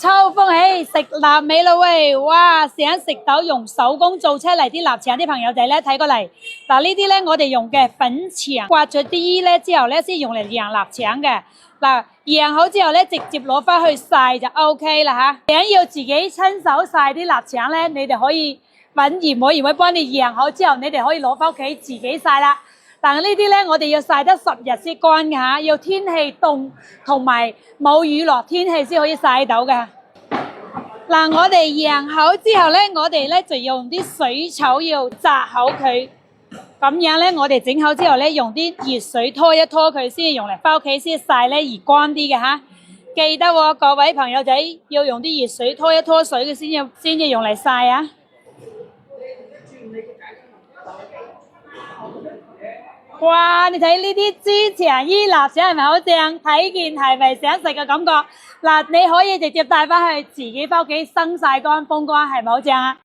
秋風起，食臘味啦喂！哇，想食到用手工做出嚟啲臘腸啲朋友仔咧，睇過嚟。嗱呢啲咧，我哋用嘅粉腸，刮咗啲衣咧之後咧，先用嚟釀臘腸嘅。嗱，釀好之後咧，直接攞翻去曬就 OK 啦嚇。想要自己親手曬啲臘腸咧，你哋可以揾鹽妹幫你釀好之後，你哋可以攞翻屋企自己曬啦。但係呢啲咧，我哋要曬得10日先乾嘅嚇，要天氣凍同埋冇雨落天氣先可以曬到嘅。嗱，我哋釀好之後咧，我哋咧就用啲水草要紮好佢，咁樣咧我哋整好之後咧，用啲熱水拖一拖佢先，用嚟翻屋企先曬咧而乾啲嘅嚇。記得喎，各位朋友仔要用啲熱水拖一拖水嘅先至用嚟曬啊！哇！你睇呢啲豬腸衣臘腸係咪好正？睇見係咪想食嘅感覺？嗱，你可以直接帶翻去自己翻屋企生曬乾風乾，係咪好正啊？